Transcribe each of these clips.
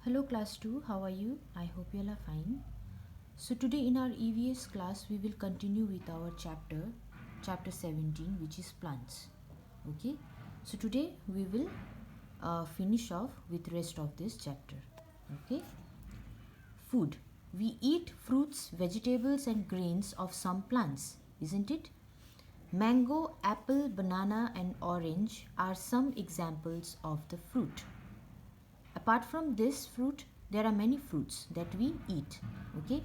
Hello class 2, how are you? I hope you all are fine. So today in our EVS class we will continue with our chapter 17, which is plants. Okay, so today we will finish off with rest of this chapter. Okay, food. We eat fruits, vegetables and grains of some plants, isn't it? Mango, apple, banana and orange are some examples of the fruit. Apart from this fruit, there are many fruits that we eat. Okay,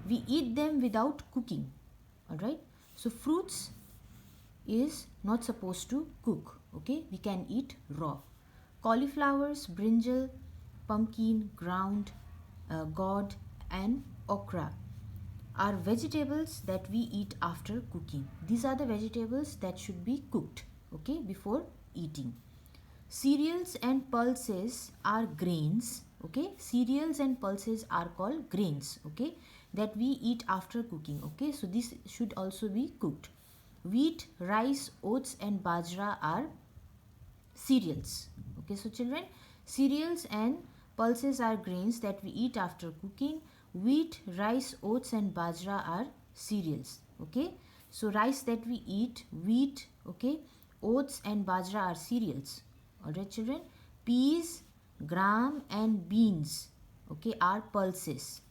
we eat them without cooking. All right, so fruits is not supposed to cook. Okay, we can eat raw. Cauliflowers, brinjal, pumpkin, ground, gourd and okra are vegetables that we eat after cooking. These are the vegetables that should be cooked, okay, before eating. Cereals and pulses are grains, okay. Cereals and pulses are called grains, okay, that we eat after cooking, okay. So this should also be cooked. Wheat, rice, oats and bajra are cereals, okay. So children, cereals and pulses are grains that we eat after cooking. Wheat, rice, oats and bajra are cereals, okay. So rice that we eat, wheat, okay, oats and bajra are cereals. Alright children, peas, gram and beans, okay, are pulses,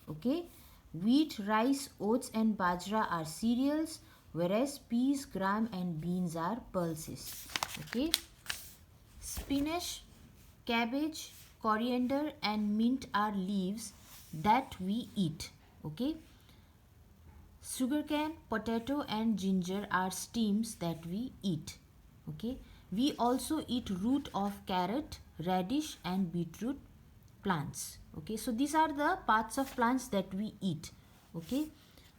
okay. Wheat, rice, oats and bajra are cereals, whereas peas, gram and beans are pulses, okay. Spinach, cabbage, coriander and mint are leaves that we eat, okay. Sugarcane, potato and ginger are stems that we eat, okay. We also eat root of carrot, radish and beetroot plants, okay. So these are the parts of plants that we eat, okay.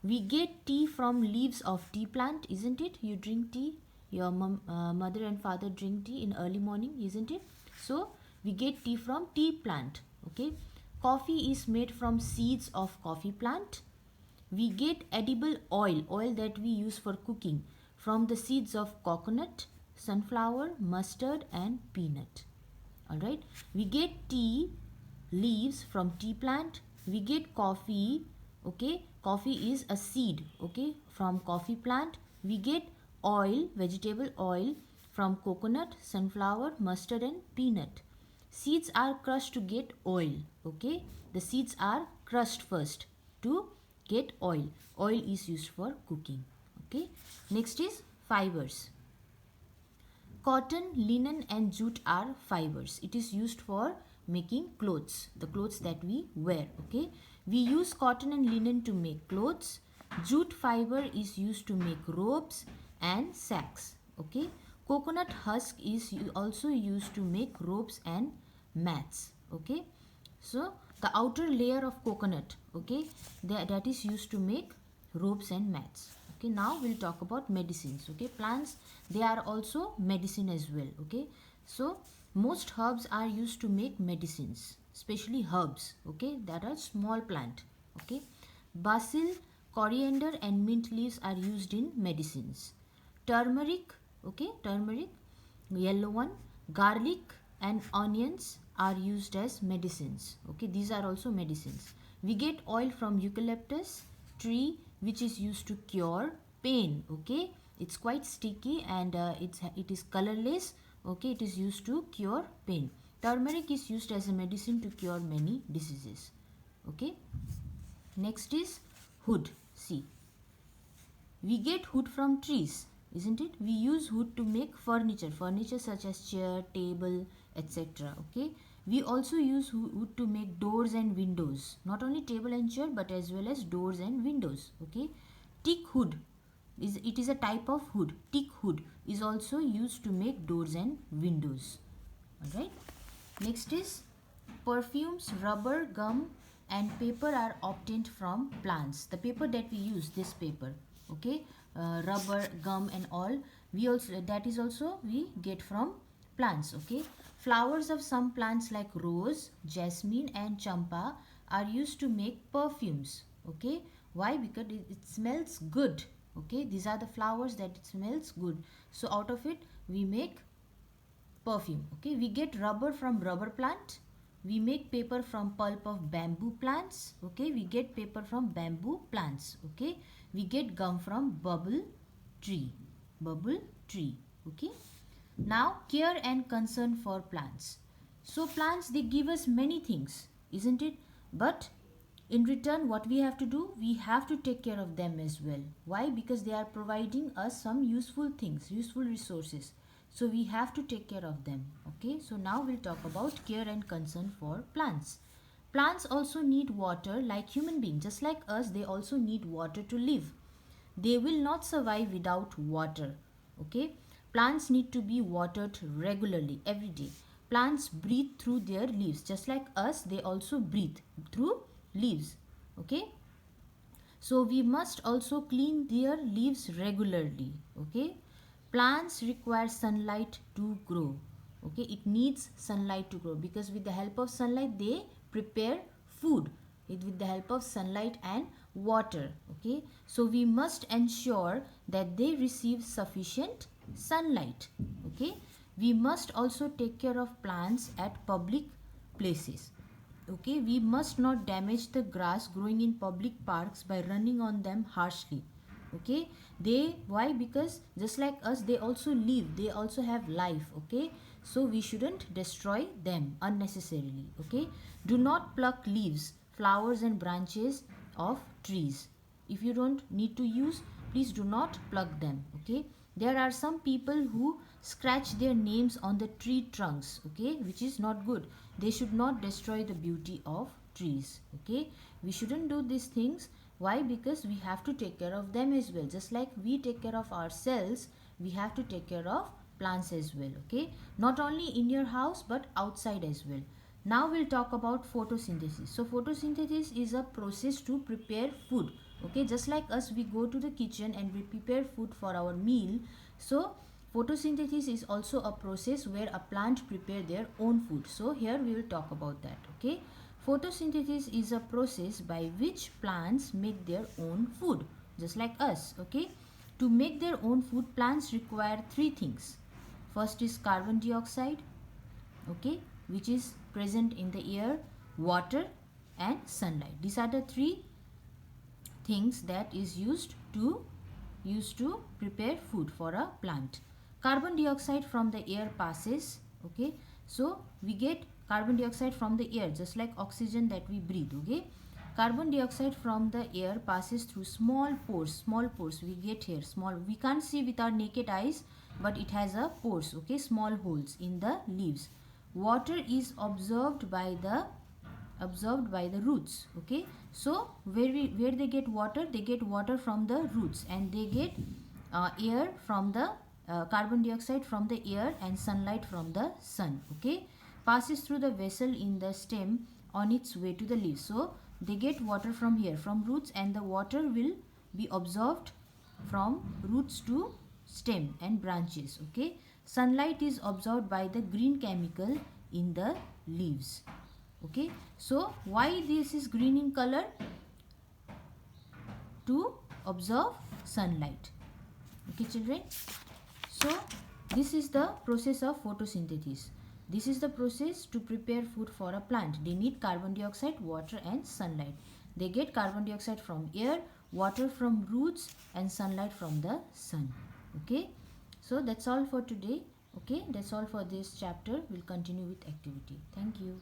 We get tea from leaves of tea plant, isn't it? You drink tea, your mother and father drink tea in early morning, isn't it? So we get tea from tea plant, okay. Coffee is made from seeds of coffee plant. We get edible oil that we use for cooking, from the seeds of coconut, sunflower, mustard and peanut. Alright. We get tea leaves from tea plant. We get coffee, okay. Coffee is a seed, okay, from coffee plant. We get oil, vegetable oil, from coconut, sunflower, mustard and peanut. Seeds are crushed to get oil, okay. The seeds are crushed first to get oil. Oil is used for cooking, okay. Next is fibers. Cotton, linen and jute are fibers. It is used for making clothes, the clothes that we wear, okay. We use cotton and linen to make clothes. Jute fiber is used to make ropes and sacks, okay. Coconut husk is also used to make ropes and mats, okay. So the outer layer of coconut, okay, that is used to make ropes and mats. Okay, now we'll talk about medicines. Okay, plants, they are also medicine as well. Okay, so most herbs are used to make medicines, especially herbs, okay, that are small plant. Okay, basil, coriander and mint leaves are used in medicines. Turmeric, okay, turmeric, yellow one, garlic and onions are used as medicines, okay. These are also medicines. We get oil from eucalyptus tree, which is used to cure pain, okay. It's quite sticky and it is colorless, okay. It is used to cure pain. Turmeric is used as a medicine to cure many diseases, okay. Next is wood. See, we get wood from trees, isn't it? We use wood to make furniture such as chair, table, etc. Okay. We also use wood to make doors and windows. Not only table and chair, but as well as doors and windows. Okay. Teak wood is a type of wood. Teak wood is also used to make doors and windows. Alright. Next is perfumes, rubber, gum and paper are obtained from plants. The paper that we use, this paper, okay, rubber, gum and all, we also, that is also we get from plants, okay. Flowers of some plants like rose, jasmine and champa are used to make perfumes, okay. Why? Because it smells good, okay. These are the flowers that it smells good, so out of it we make perfume, okay. We get rubber from rubber plant, we make paper from pulp of bamboo plants. Okay, we get paper from bamboo plants. Okay, we get gum from tree bubble tree. Okay, now care and concern for plants. So plants, they give us many things, isn't it? But in return, what we have to do, we have to take care of them as well. Why? Because they are providing us some useful things, useful resources. So we have to take care of them. Okay, so now we'll talk about care and concern for plants. Plants also need water like human beings. Just like us, they also need water to live. They will not survive without water. Okay, plants need to be watered regularly every day. Plants breathe through their leaves. Just like us, they also breathe through leaves. Okay, so we must also clean their leaves regularly. Okay, plants require sunlight to grow. Okay, it needs sunlight to grow, because with the help of sunlight they prepare food, with the help of sunlight and water. Okay, so we must ensure that they receive sufficient sunlight. Okay, we must also take care of plants at public places. Okay, we must not damage the grass growing in public parks by running on them harshly. Okay, they, why? Because just like us, they also live, they also have life. Okay, so we shouldn't destroy them unnecessarily. Okay, do not pluck leaves, flowers and branches of trees. If you don't need to use, please do not pluck them. Okay, there are some people who scratch their names on the tree trunks. Okay, which is not good. They should not destroy the beauty of trees. Okay, we shouldn't do these things. Why? Because we have to take care of them as well. Just like we take care of ourselves, we have to take care of plants as well. Okay, not only in your house but outside as well. Now we'll talk about photosynthesis. So photosynthesis is a process to prepare food. Okay, just like us, we go to the kitchen and we prepare food for our meal. So photosynthesis is also a process where a plant prepare their own food. So here we will talk about that. Okay, photosynthesis is a process by which plants make their own food, just like us. Okay, to make their own food, plants require three things. First is carbon dioxide, okay, which is present in the air, water and sunlight. These are the three things that is used to prepare food for a plant. Carbon dioxide from the air passes. Okay, so we get carbon dioxide from the air, just like oxygen that we breathe. Okay, carbon dioxide from the air passes through small pores we get here, small, we can't see with our naked eyes, but it has a pores. Okay, small holes in the leaves. Water is absorbed by the roots. Okay, so where they get water, they get water from the roots, and they get air from the carbon dioxide from the air and sunlight from the sun. Okay, passes through the vessel in the stem on its way to the leaves. So they get water from here, from roots, and the water will be absorbed from roots to stem and branches. Okay, sunlight is absorbed by the green chemical in the leaves. Okay, so why this is green in color? To absorb sunlight. Okay, children, so this is the process of photosynthesis. This is the process to prepare food for a plant. They need carbon dioxide, water and sunlight. They get carbon dioxide from air, water from roots and sunlight from the sun. Okay, so that's all for today. Okay, that's all for this chapter. We'll continue with activity. Thank you.